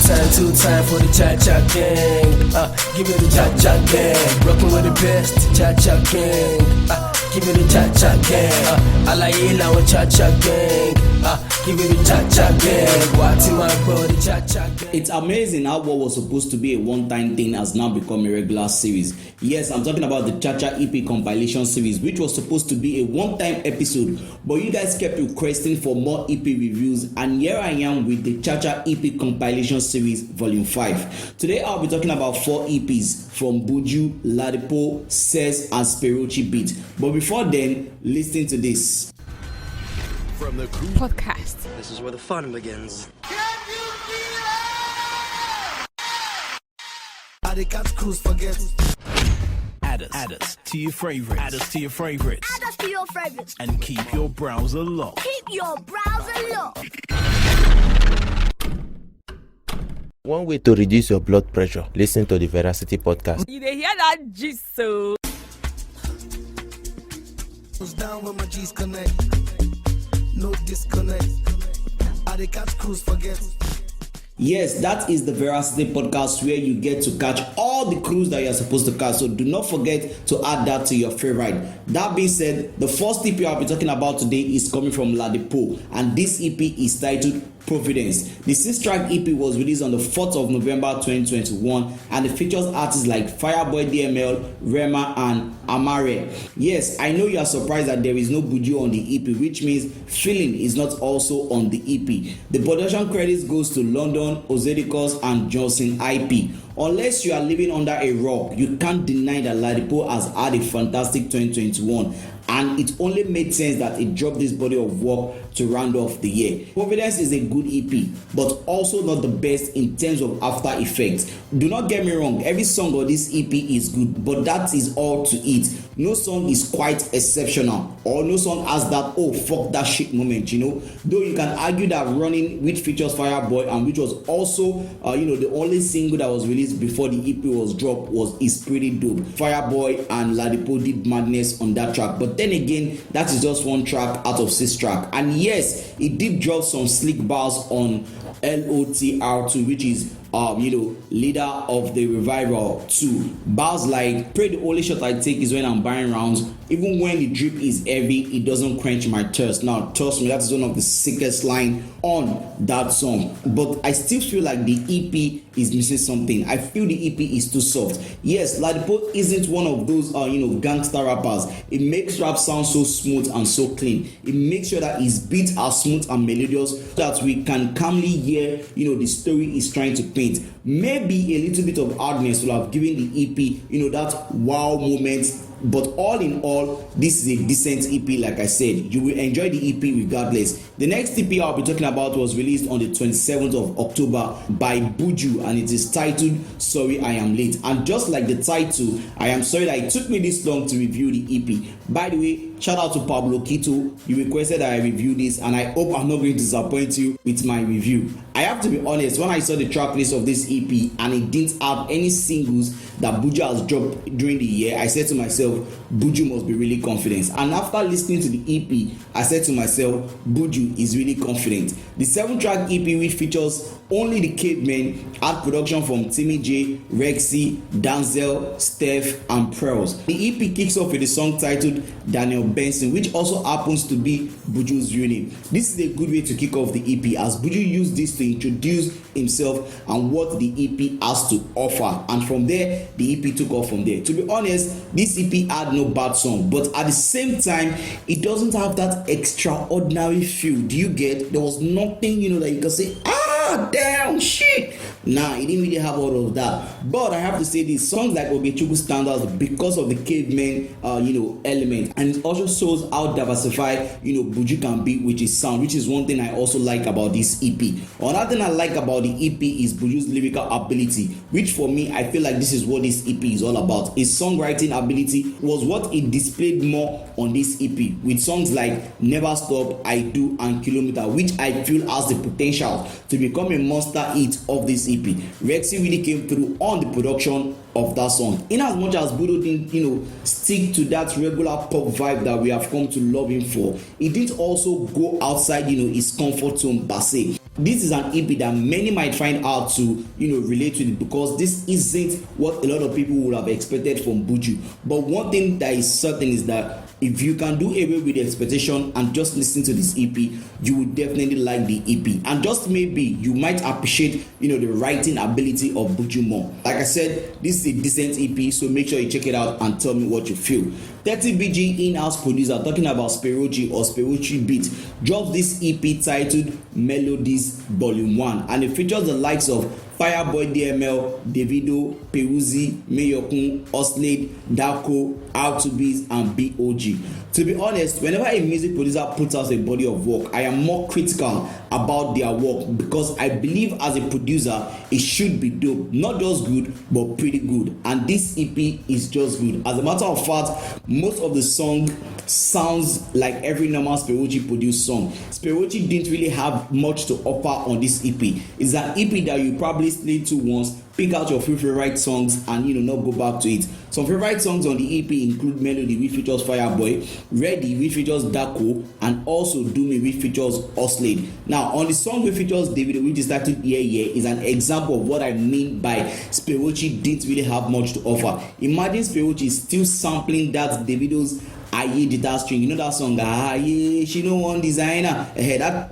Two time for the Cha gang. Give me the Cha gang. Rockin' with the best, Cha gang. Give me the Cha gang. I like it now with Cha gang. Give me the Cha gang. Watching my body, Cha gang. It's amazing how what was supposed to be a one-time thing has now become a regular series. Yes, I'm talking about the Cha EP Compilation Series, which was supposed to be a one-time episode, but you guys kept requesting for more EP reviews, and here I am with the Cha EP Compilation Series Volume 5. Today I'll be talking about 4 EPs from Buju, Ladipoe, Sess and SperoachBeatz. But before then, listen to this. From the Crew Podcast. This is where the fun begins. The cat cruise forget. Add us to your favorites. Add us to your favorites. Add us to your favorites. And keep your browser locked. Keep your browser locked. One way to reduce your blood pressure, listen to the Veracity podcast. You dey hear that gist so? Down when my G's connect. No disconnect. The cat cruise forget. Yes, that is the Veracity podcast where you get to catch all the crews that you're supposed to catch. So do not forget to add that to your favorite. That being said, the first EP I'll be talking about today is coming from Ladipoe, and this EP is titled Providence. The 6-track EP was released on the 4th of November 2021, and it features artists like Fireboy DML, Rema and Amare. Yes, I know you are surprised that there is no Buju on the EP, which means Feeling is not also on the EP. The production credits goes to London, Ozedicus and Johnson IP. Unless you are living under a rock, you can't deny that Ladipoe has had a fantastic 2021, and it only made sense that it dropped this body of work to round off the year. Providence is a good EP, but also not the best in terms of after effects. Do not get me wrong, every song on this EP is good, but that is all to it. No song is quite exceptional, or no song has that oh fuck that shit moment, you know. Though you can argue that Running, which features Fireboy and which was also the only single that was released before the EP was dropped, is pretty dope. Fireboy and Ladipoe did madness on that track, but then again, that is just one track out of 6 tracks. And yes, it did drop some slick bars on LOTR2, which is leader of the revival 2. Bars like pray the only shot I take is when I'm buying rounds. Even when the drip is heavy, it doesn't quench my thirst. Now, trust me, that is one of the sickest line on that song. But I still feel like the EP is missing something. I feel the EP is too soft. Yes, Ladipoe isn't one of those gangster rappers. It makes rap sound so smooth and so clean. It makes sure that his beats are smooth and melodious so that we can calmly hear the story he's trying to paint. Maybe a little bit of hardness will have given the EP that wow moment. But all in all, this is a decent EP. Like I said, you will enjoy the EP regardless. The next EP I'll be talking about was released on the 27th of October by Buju, and it is titled Sorry I Am Late. And just like the title, I am sorry that it took me this long to review the EP. By the way, shout out to Pablo Quito. You requested that I review this, and I hope I'm not going to disappoint you with my review. I have to be honest, when I saw the track list of this EP and it didn't have any singles that Buju has dropped during the year, I said to myself, Buju must be really confident. And after listening to the EP, I said to myself, Buju is really confident. The 7-track EP, which features only the Cavemen, had production from Timmy J, Rexy, Danzel, Steph, and Pearls. The EP kicks off with a song titled Daniel Benson, which also happens to be Buju's real name. This is a good way to kick off the EP, as Buju used this to introduce himself and what the EP has to offer, and from there the EP took off from there. To be honest, this EP had no bad song, but at the same time it doesn't have that extraordinary feel. Do you get? There was nothing that you can say damn shit. Nah, it didn't really have all of that. But I have to say, these songs like Ogechukwu stand out because of the Cavemen element, and it also shows how diversified Buju can be with his sound, which is one thing I also like about this EP. Another thing I like about the EP is Buju's lyrical ability, which for me, I feel like this is what this EP is all about. His songwriting ability was what it displayed more on this EP, with songs like Never Stop, I Do, and Kilometer, which I feel has the potential to become a monster hit of this EP. Rexy really came through on the production of that song. In as much as Buju didn't, stick to that regular pop vibe that we have come to love him for, he didn't also go outside, his comfort zone per se. this is an EP that many might find hard to relate with it, because this isn't what a lot of people would have expected from Buju. But one thing that is certain is that if you can do away with the expectation and just listen to this EP, you will definitely like the EP, and just maybe you might appreciate the writing ability of Buju more. Like I said, this is a decent EP, so make sure you check it out and tell me what you feel. 30BG in-house producer, talking about Sperochi or SperoachBeatz, drops this EP titled Melodies Volume 1, and it features the likes of Fireboy DML, Davido, Peruzzi, Mayokun, Oslade, Darko, R2Bs, and BOG. To be honest, whenever a music producer puts out a body of work, I am more critical about their work, because I believe as a producer, it should be dope. Not just good, but pretty good. And this EP is just good. As a matter of fact, most of the song sounds like every normal Sperochi produced song. Sperochi didn't really have much to offer on this EP. It's an EP that you probably listen to once, pick out your few favorite songs, and not go back to it. Some favorite songs on the EP include Melody, which features Fireboy, Ready, which features Darko, and also Do Me, which features Oslade. Now, on the song which features Davido, which is titled Yeah Yeah, is an example of what I mean by Sperochi didn't really have much to offer. Imagine Sperochi still sampling that Davido's Aye guitar string, that song, Aye, she no one designer, that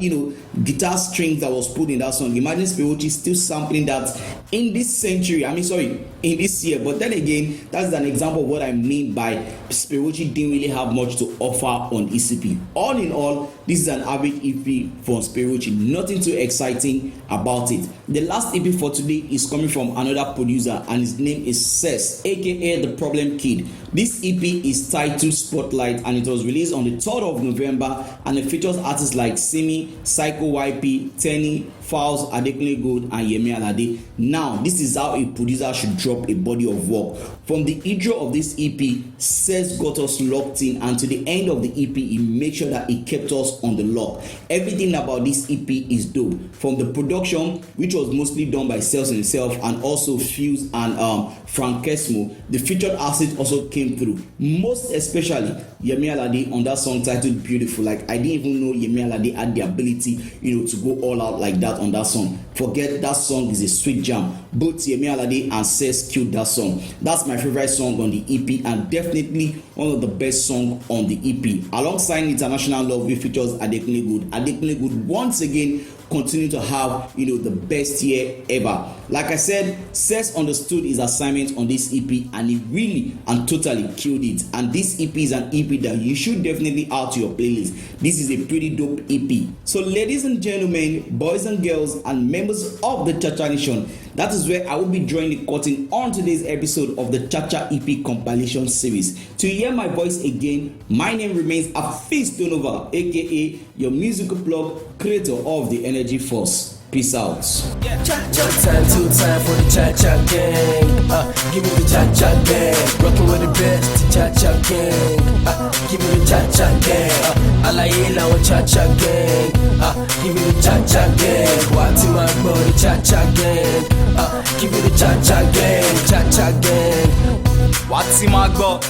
guitar string that was put in that song. Imagine Sperochi still sampling that in this century, in this year. But then again, that's an example of what I mean by Sperochi didn't really have much to offer on ECP. All in all, this is an average EP for Sperochi, nothing too exciting about it. The last EP for today is coming from another producer, and his name is Sess, aka The Problem Kid. This EP is titled Spotlight, and it was released on the 3rd of November, and it features artists like Simi, Psycho YP, Tenny, Fowls, Adekunle Gold, and Yemi Alade. Now, this is how a producer should drop a body of work. From the intro of this EP, Sess got us locked in, and to the end of the EP, he made sure that he kept us on the lock. Everything about this EP is dope. From the production, which was mostly done by Sess himself, and also Fuse and Frankesmo, the featured artists also came through. Most especially Yemi Alade on that song titled Beautiful. Like, I didn't even know Yemi Alade had the ability, to go all out like that on that song. Forget that song is a sweet jam. Both Yemi Alade and Sess killed that song. That's my favorite song on the EP, and definitely one of the best songs on the EP. Alongside International Love, which features Adekunle Gold. Adekunle Gold once again continue to have the best year ever. Like I said, Sess understood his assignment on this EP, and he really and totally killed it. And this EP is an EP that you should definitely add to your playlist. This is a pretty dope EP. So ladies and gentlemen, boys and girls, and members of the Cha Nation, that is where I will be drawing the curtain on today's episode of the Cha EP Compilation Series. To hear my voice again, my name remains Afis Donova, aka your musical plug, creator of the Energy Force. Peace out. One time, 2 time for the Cha gang. Give me the Cha gang. Rockin' with the best, Cha gang. Give me the Cha gang. Alaye with Cha gang. Give me the Cha gang. What's in my body, Cha gang. Give me the Cha gang. Cha gang. What's in my god?